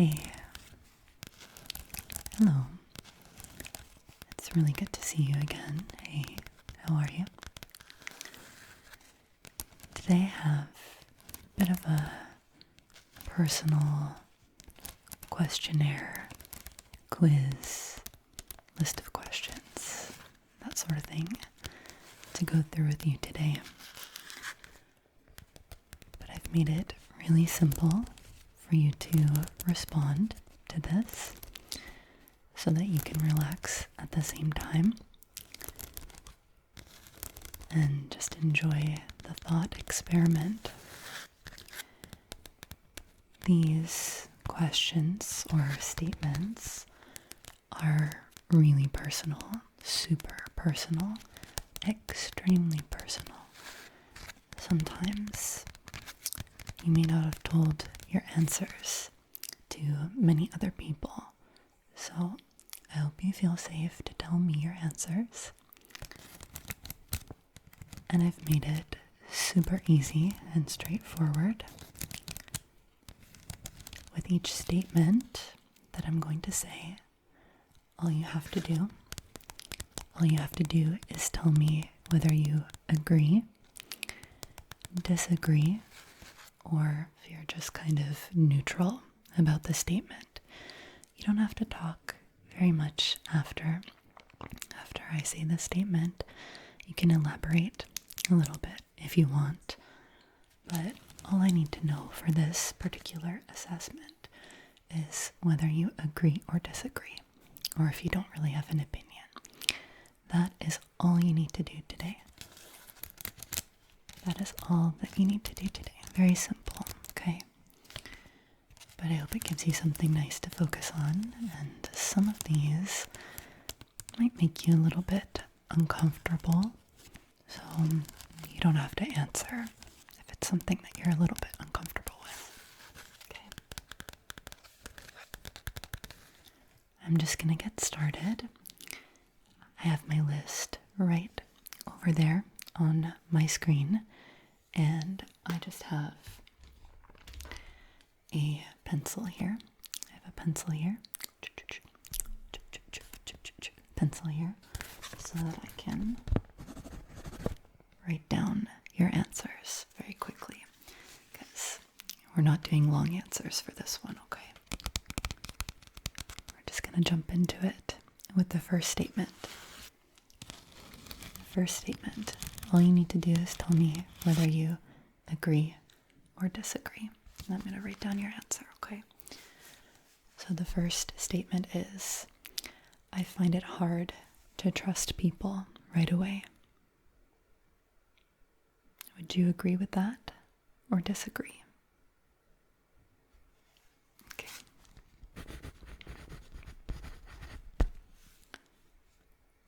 Hey, hello. It's really good to see you again. Hey, how are you? Today I have a bit of a personal questionnaire, quiz, list of questions, that sort of thing, to go through with you today. But I've made it really simple for you to respond to this so that you can relax at the same time and just enjoy the thought experiment. These questions or statements are really personal, super personal, extremely personal. Sometimes you may not have told your answers to many other people, so I hope you feel safe to tell me your answers. And I've made it super easy and straightforward. With each statement that I'm going to say, all you have to do is tell me whether you agree, disagree, or if you're just kind of neutral about the statement. You don't have to talk very much after I say the statement. You can elaborate a little bit if you want, but all I need to know for this particular assessment is whether you agree or disagree, or if you don't really have an opinion. That is all you need to do today. That is all that you need to do today. Very simple, okay? But I hope it gives you something nice to focus on, and some of these might make you a little bit uncomfortable, so you don't have to answer if it's something that you're a little bit uncomfortable with. Okay. I'm just gonna get started. I have my list right over there on my screen, and I just have a pencil here. I have a pencil here. Pencil here, so that I can write down your answers very quickly, because we're not doing long answers for this one, okay? We're just going to jump into it with the first statement. First statement, all you need to do is tell me whether you agree or disagree. And I'm going to write down your answer, okay? So the first statement is, I find it hard to trust people right away. Would you agree with that or disagree? Okay.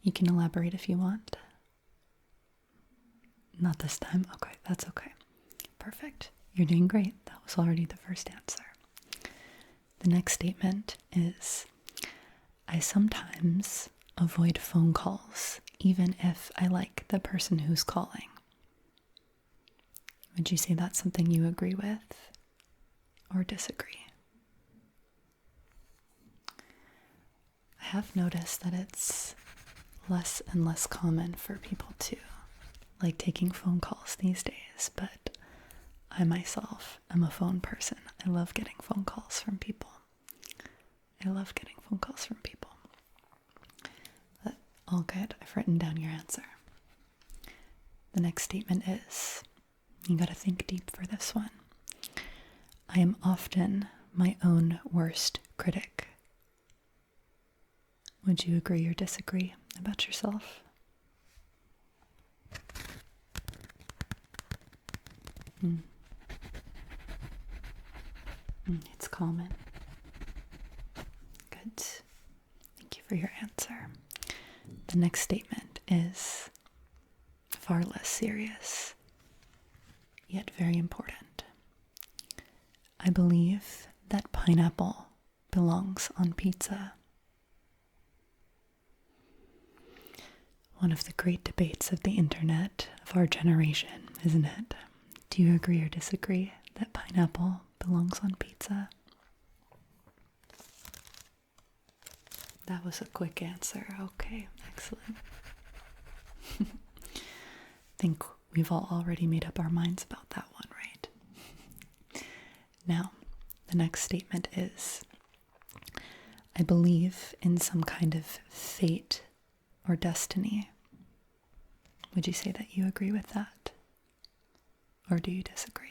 You can elaborate if you want. Not this time? Okay, that's okay. Perfect. You're doing great. That was already the first answer. The next statement is, I sometimes avoid phone calls, even if I like the person who's calling. Would you say that's something you agree with or disagree? I have noticed that it's less and less common for people to like taking phone calls these days, but I myself am a phone person. I love getting phone calls from people. But all good. I've written down your answer. The next statement is, you gotta think deep for this one. I am often my own worst critic. Would you agree or disagree about yourself? It's common. Good. Thank you for your answer. The next statement is far less serious, yet very important. I believe that pineapple belongs on pizza. One of the great debates of the internet of our generation, isn't it? Do you agree or disagree that pineapple belongs on pizza? That was a quick answer. Okay, excellent. Think we've all already made up our minds about that one, right? Now, the next statement is, I believe in some kind of fate or destiny. Would you say that you agree with that? Or do you disagree?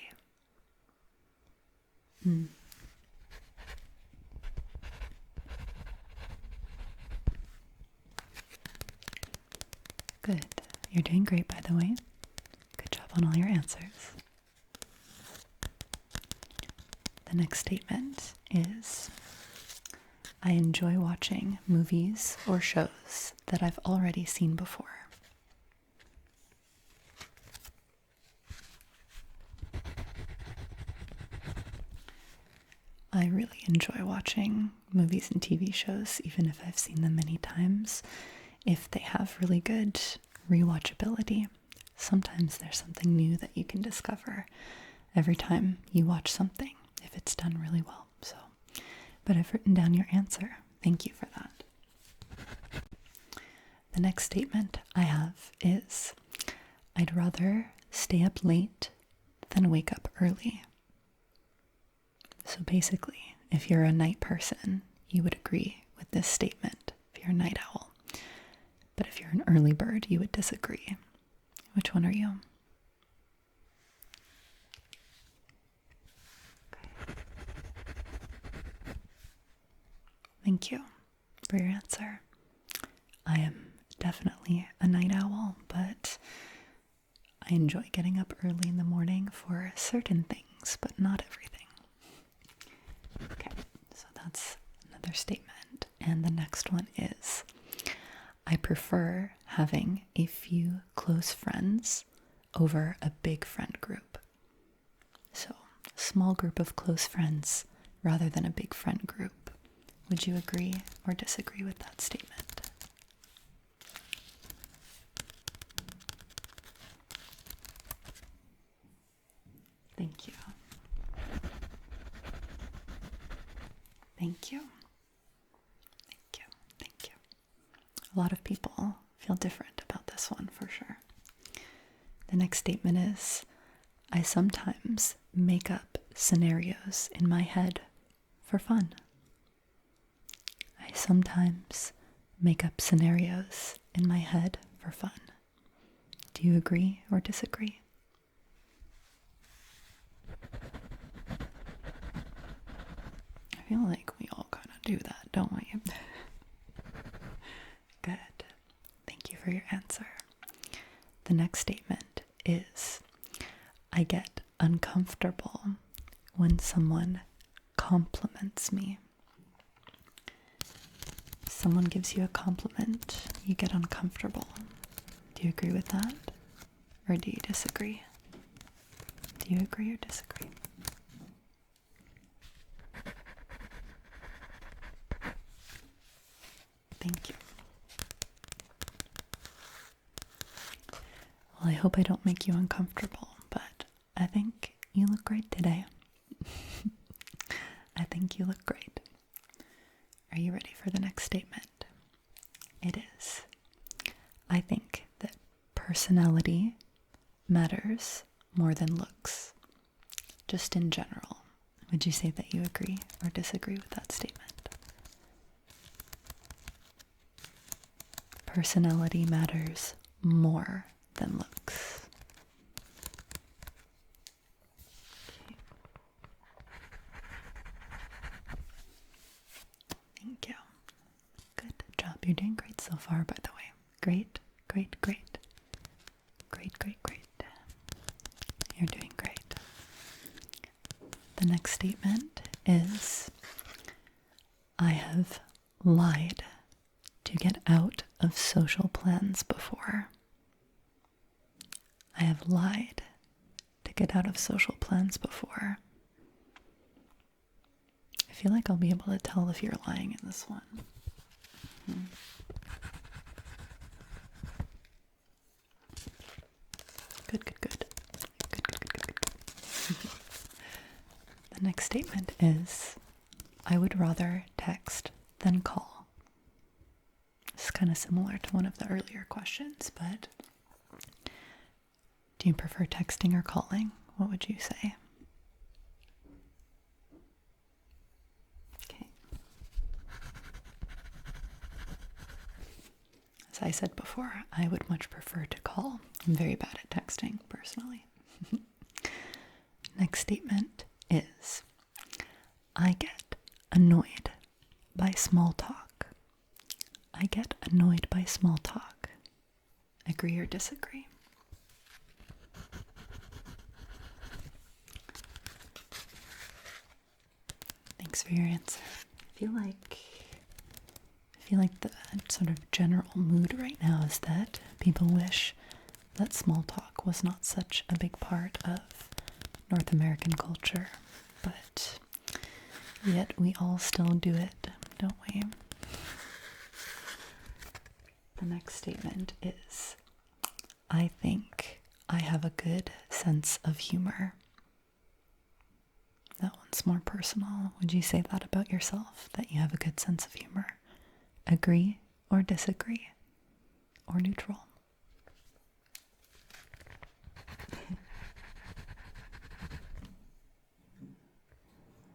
Good. You're doing great, by the way. Good job on all your answers. The next statement is, I enjoy watching movies or shows that I've already seen before. I really enjoy watching movies and TV shows, even if I've seen them many times, if they have really good rewatchability. Sometimes there's something new that you can discover every time you watch something, if it's done really well. But I've written down your answer. Thank you for that. The next statement I have is, I'd rather stay up late than wake up early. So basically, if you're a night person, you would agree with this statement if you're a night owl. But if you're an early bird, you would disagree. Which one are you? Okay. Thank you for your answer. I am definitely a night owl, but I enjoy getting up early in the morning for certain things, but not everything. Okay, so that's another statement. And the next one is, I prefer having a few close friends over a big friend group. So, a small group of close friends rather than a big friend group. Would you agree or disagree with that statement? Thank you. Thank you. Thank you. Thank you. A lot of people feel different about this one for sure. The next statement is, I sometimes make up scenarios in my head for fun. I sometimes make up scenarios in my head for fun. Do you agree or disagree? I feel like we all kind of do that, don't we? Good. Thank you for your answer. The next statement is, I get uncomfortable when someone compliments me. Someone gives you a compliment, you get uncomfortable. Do you agree with that? Or do you disagree? Do you agree or disagree? Thank you. Well, I hope I don't make you uncomfortable, but I think you look great today. I think you look great. Are you ready for the next statement? It is, I think that personality matters more than looks. Just in general. Would you say that you agree or disagree with that statement? Personality matters more than looks. Okay. Thank you. Good job. You're doing great so far, by the way. Great, great, great. Great, great, great. You're doing great. The next statement is, I have lied to get out of social plans before. I have lied to get out of social plans before. I feel like I'll be able to tell if you're lying in this one. Good, good, good. Good, good, good, good, good. The next statement is, I would rather text than call. kind of similar to one of the earlier questions, but do you prefer texting or calling? What would you say? Okay. As I said before, I would much prefer to call. I'm very bad at texting, personally. Next statement is, I get annoyed by small talk. I get annoyed by small talk. Agree or disagree? Thanks for your answer. I feel like the sort of general mood right now is that people wish that small talk was not such a big part of North American culture, but yet we all still do it, don't we? The next statement is, I think I have a good sense of humor. That one's more personal. Would you say that about yourself, that you have a good sense of humor? Agree or disagree? Or neutral?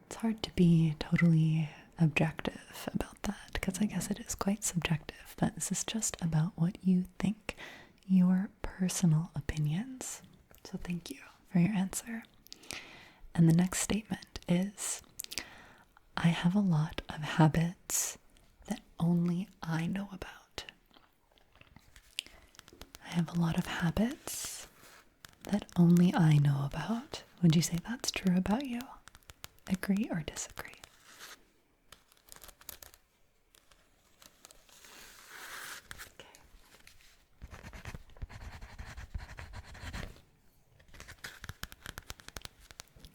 It's hard to be totally objective about that, because I guess it is quite subjective, but this is just about what you think, your personal opinions. So thank you for your answer. And the next statement is, I have a lot of habits that only I know about. I have a lot of habits that only I know about. Would you say that's true about you? Agree or disagree? Okay.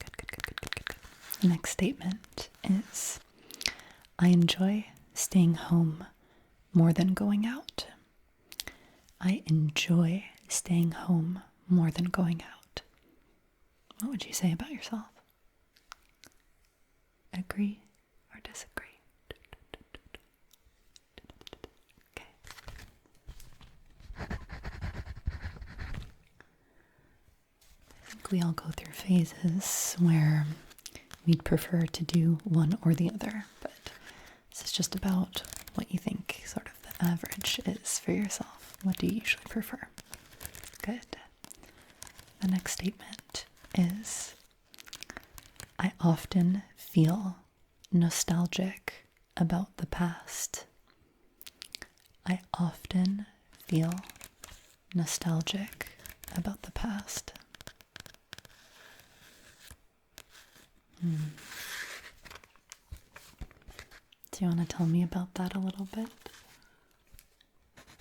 Good. The next statement is, I enjoy staying home more than going out. I enjoy staying home more than going out. What would you say about yourself? Agree or disagree? Okay. I think we all go through phases where we'd prefer to do one or the other, but this is just about what you think sort of the average is for yourself. What do you usually prefer? Good. The next statement is, I often feel nostalgic about the past. I often feel nostalgic about the past. Do you want to tell me about that a little bit?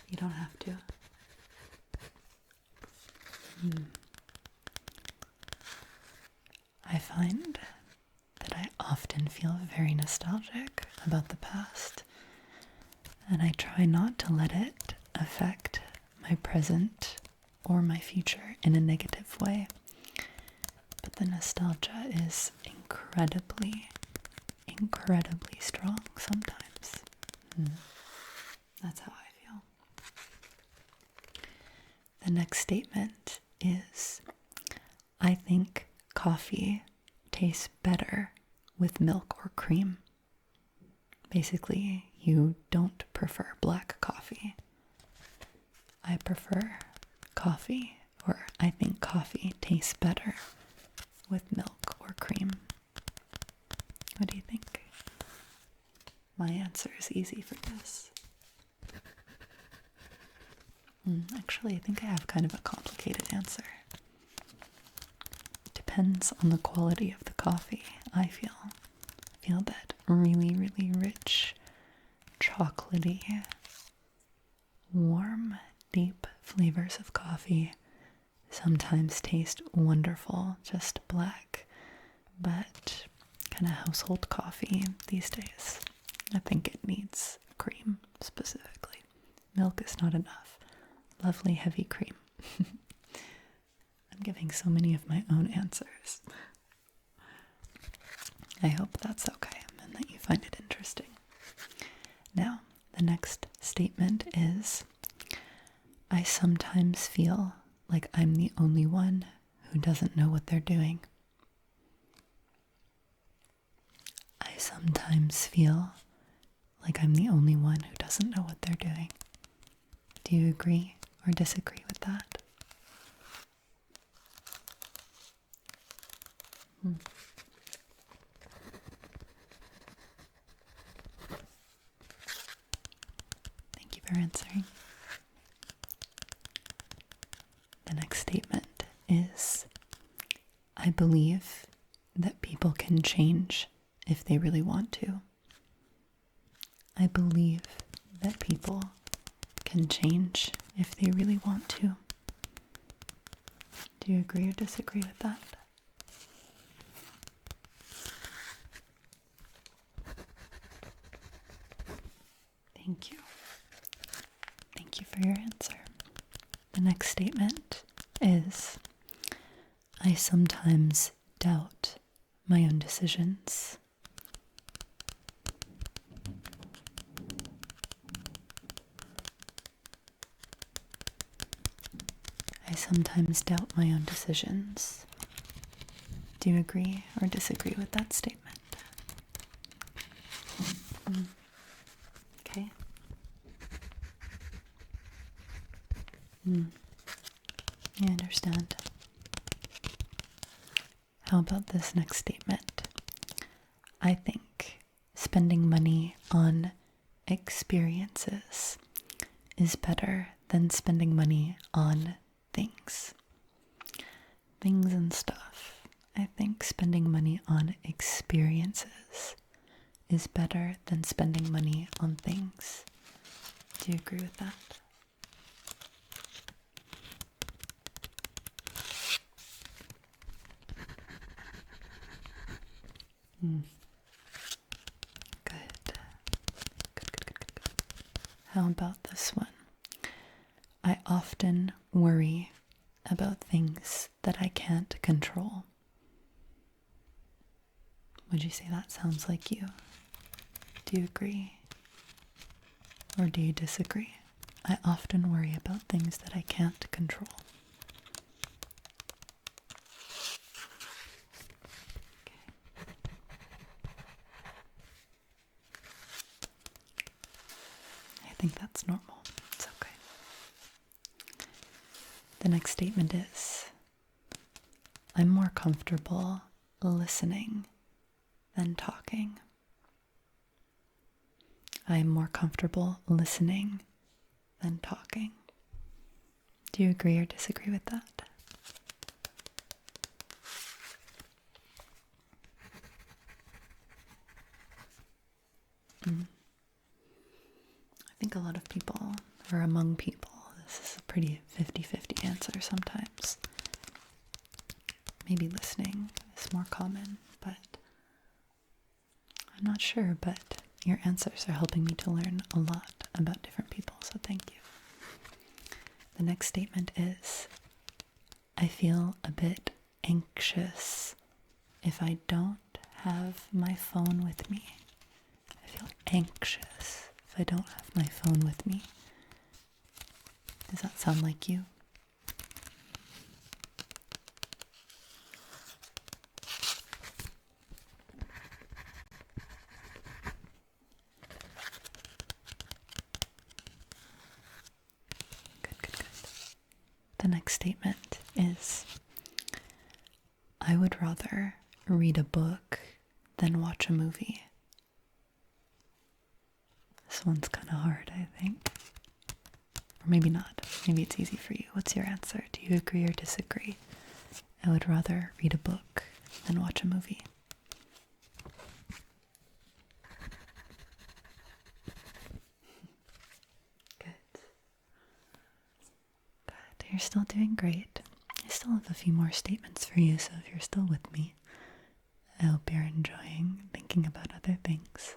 You don't have to. I find that I often feel very nostalgic about the past, and I try not to let it affect my present or my future in a negative way. But the nostalgia is incredibly strong sometimes. That's how I feel. The next statement is, I think coffee tastes better with milk or cream. Basically, you don't prefer black coffee. I prefer coffee, or I think coffee tastes better with milk or cream. What do you think? My answer is easy for this. Actually, I think I have kind of a complicated answer. It depends on the quality of the coffee, I feel. I feel that really, really rich, chocolatey, warm, deep flavors of coffee sometimes taste wonderful, just black, but kind of household coffee these days, I think it needs cream specifically. Milk is not enough. Lovely heavy cream. I'm giving so many of my own answers. I hope that's okay and that you find it interesting. Now, The next statement is, I sometimes feel like I'm the only one who doesn't know what they're doing. I sometimes feel like I'm the only one who doesn't know what they're doing. Do you agree or disagree with that? Thank you for answering. The next statement is, I believe that people can change if they really want to. I believe that people can change if they really want to. Do you agree or disagree with that? Thank you. Thank you for your answer. The next statement is, I sometimes doubt my own decisions. I sometimes doubt my own decisions. Do you agree or disagree with that statement? Okay. I understand. How about this next statement? I think spending money on experiences is better than spending money on things. Things and stuff. I think spending money on experiences is better than spending money on things. Do you agree with that? Good. Good. How about this one? I often worry about things that I can't control. Would you say that sounds like you? Do you agree? Or do you disagree? I often worry about things that I can't control. I think that's normal. It's okay. The next statement is, I'm more comfortable listening than talking. I'm more comfortable listening than talking. Do you agree or disagree with that? I think a lot of people, or among people, this is a pretty 50-50 answer sometimes. Maybe listening is more common, but I'm not sure, but your answers are helping me to learn a lot about different people, so thank you. The next statement is, I feel a bit anxious if I don't have my phone with me. I feel anxious if I don't have my phone with me. Does that sound like you? Good. The next statement is, I would rather read a book than watch a movie. This one's kind of hard, I think. Or maybe not. Maybe it's easy for you. What's your answer? Do you agree or disagree? I would rather read a book than watch a movie. Good. You're still doing great. I still have a few more statements for you, so if you're still with me, I hope you're enjoying thinking about other things.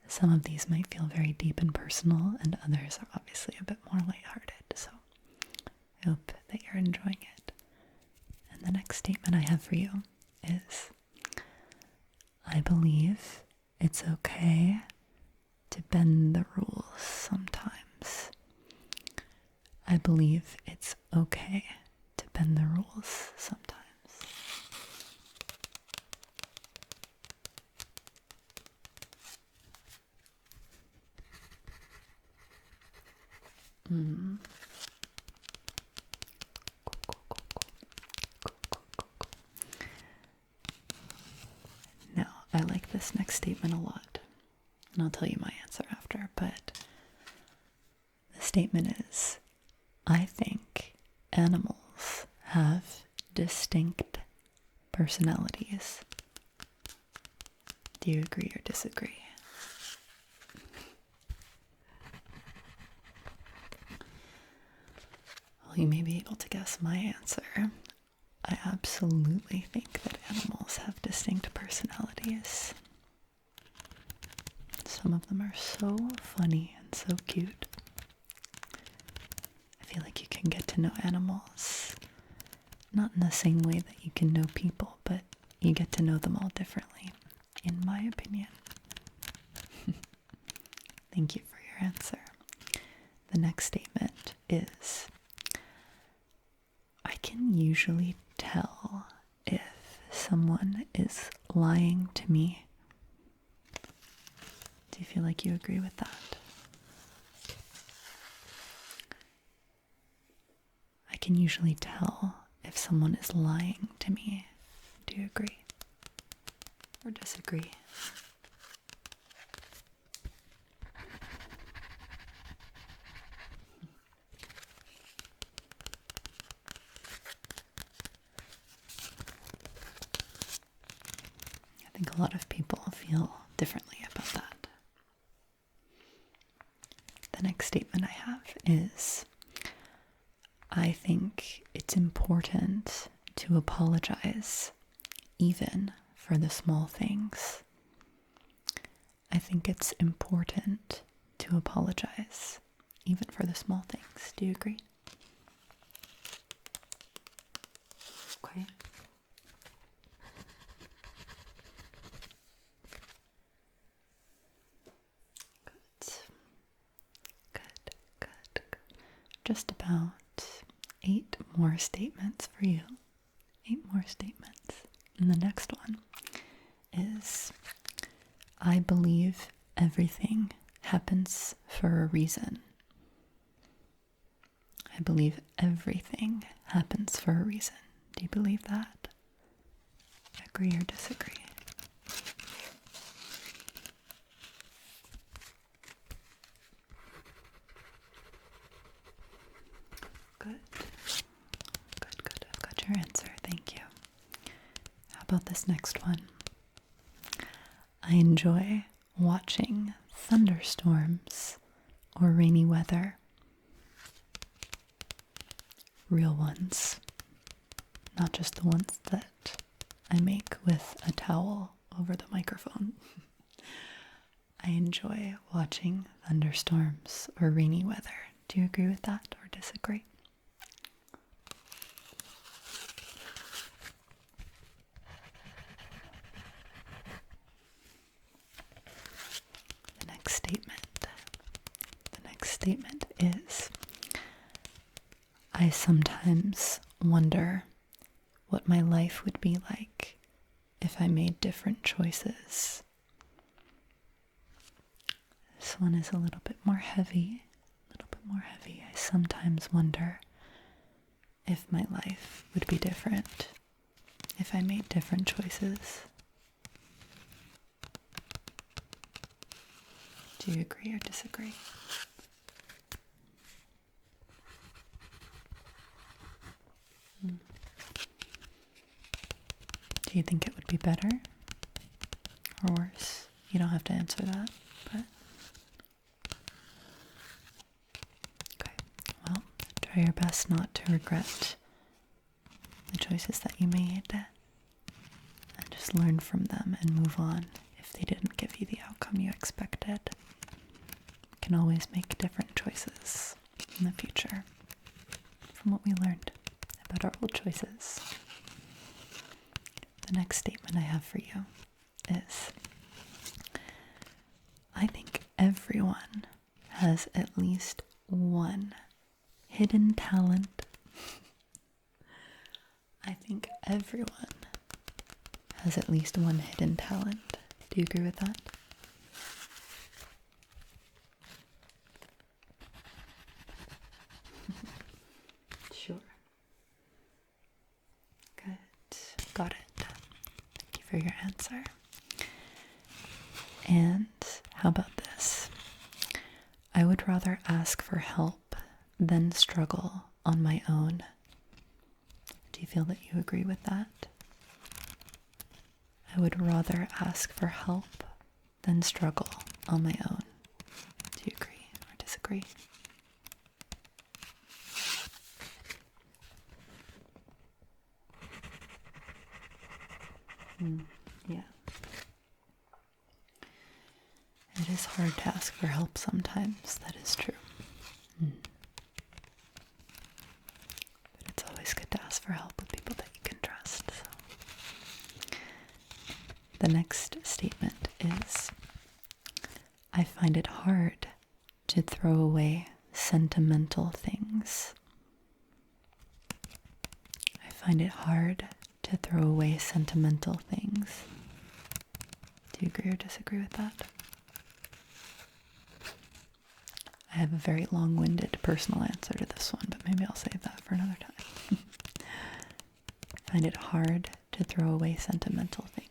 Some of these might feel very deep and personal, and others are obviously a bit more lighthearted, so I hope that you're enjoying it. And the next statement I have for you is, I believe it's okay to bend the rules sometimes. I believe it's okay to bend the rules sometimes. Mm. Now, I like this next statement a lot, and I'll tell you my answer after, but the statement is, I think animals have distinct personalities. Do you agree or disagree? Well, you may be able to guess my answer. I absolutely think that animals have distinct personalities. Some of them are so funny and so cute. I feel like you can get to know animals, not in the same way that you can know people, but you get to know them all differently, in my opinion. Thank you for your answer. The next statement is, I can usually tell if someone is lying to me. Do you feel like you agree with that? I can usually tell if someone is lying to me. Do you agree or disagree? I think a lot of people feel differently about that. The next statement I have is, I think it's important to apologize even for the small things. I think it's important to apologize even for the small things. Do you agree? Okay. Good. Just about 8 more statements for you. 8 more statements. And the next one is, I believe everything happens for a reason. I believe everything happens for a reason. Do you believe that? Agree or disagree? Good. I've got your answer. Thank you. How about this next one? I enjoy watching thunderstorms or rainy weather. Real ones. Not just the ones that I make with a towel over the microphone. I enjoy watching thunderstorms or rainy weather. Do you agree with that or disagree? The next statement is, I sometimes wonder what my life would be like if I made different choices. This one is a little bit more heavy. I sometimes wonder if my life would be different if I made different choices. Do you agree or disagree? Do you think it would be better or worse? You don't have to answer that, but okay. Well, try your best not to regret the choices that you made and just learn from them and move on if they didn't give you the outcome you expected. You can always make different choices in the future from what we learned about our old choices. The next statement I have for you is, I think everyone has at least one hidden talent. I think everyone has at least one hidden talent. Do you agree with that? Sure. Good. Got it. Thank you for your answer. And how about this? I would rather ask for help than struggle on my own. Do you feel that you agree with that? I would rather ask for help than struggle on my own. Do you agree or disagree? Yeah. It is hard to ask for help sometimes, that is true. But it's always good to ask for help with people that you can trust. So. The next statement is, I find it hard to throw away sentimental things. I find it hard to throw away sentimental things. Do you agree or disagree with that? I have a very long-winded personal answer to this one, but maybe I'll save that for another time. I find it hard to throw away sentimental things.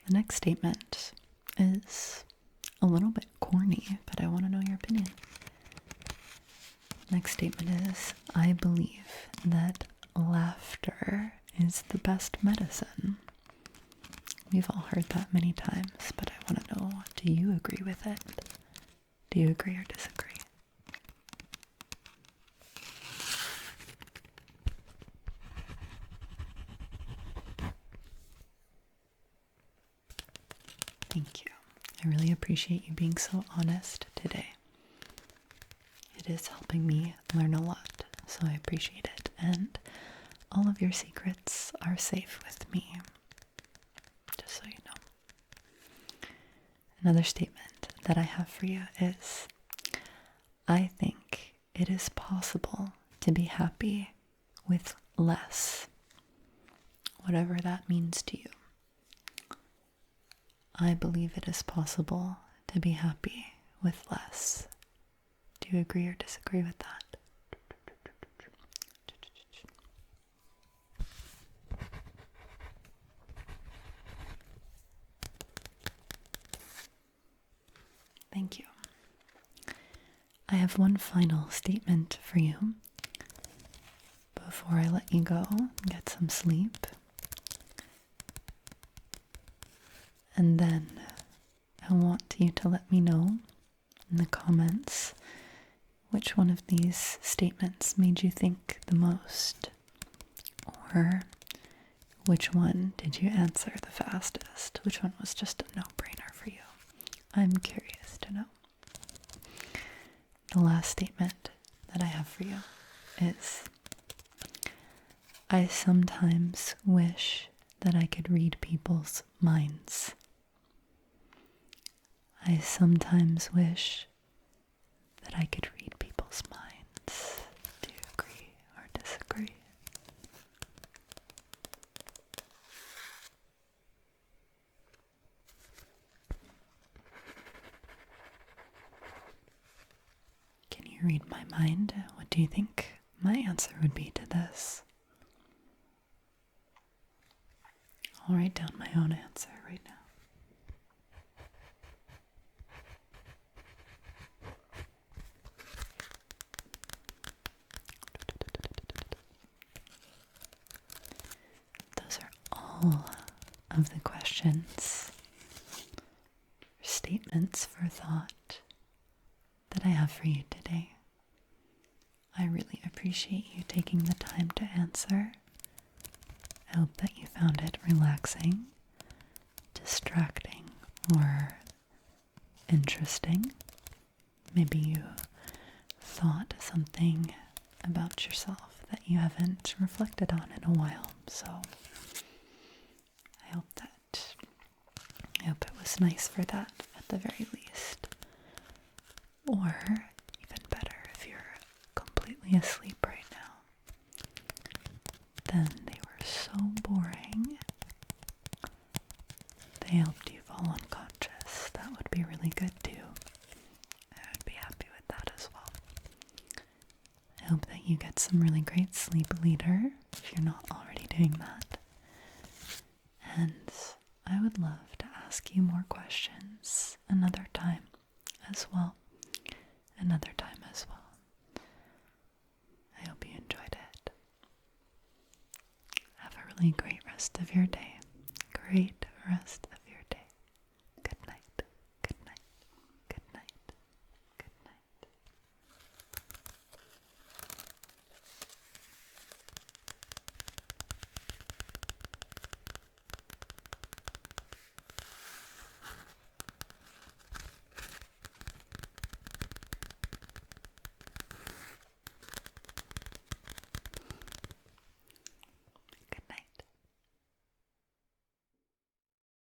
The next statement is a little bit corny, but I want to know your opinion. Next statement is, I believe that laughter is the best medicine. We've all heard that many times, but I want to know, do you agree with it? Do you agree or disagree? Thank you. I really appreciate you being so honest today. It is helping me learn a lot, so I appreciate it. And all of your secrets are safe with me, just so you know. Another statement that I have for you is, I think it is possible to be happy with less, whatever that means to you. I believe it is possible to be happy with less. Do you agree or disagree with that? Thank you. I have one final statement for you before I let you go and get some sleep. And then I want you to let me know in the comments which one of these statements made you think the most, or which one did you answer the fastest? Which one was just a no-brainer for you? I'm curious to know. The last statement that I have for you is, I sometimes wish that I could read people's minds. I sometimes wish that I could read people's minds. Do you agree or disagree? Can you read my mind? What do you think my answer would be to this? I'll write down my own answer right now. Those are all of the questions, statements for thought that I have for you today. I really appreciate you taking the time to answer. I hope that you found it relaxing, distracting, or interesting. Maybe you thought something about yourself that you haven't reflected on in a while. So I hope it was nice for that at the very least. Or even better, if you're completely asleep right now, then they were so boring, they helped you fall unconscious. That would be really good too. I would be happy with that as well. I hope that you get some really great sleep later, if you're not already doing that. And I would love to ask you more questions another time as well. I hope you enjoyed it. Have a really great rest of your day. Great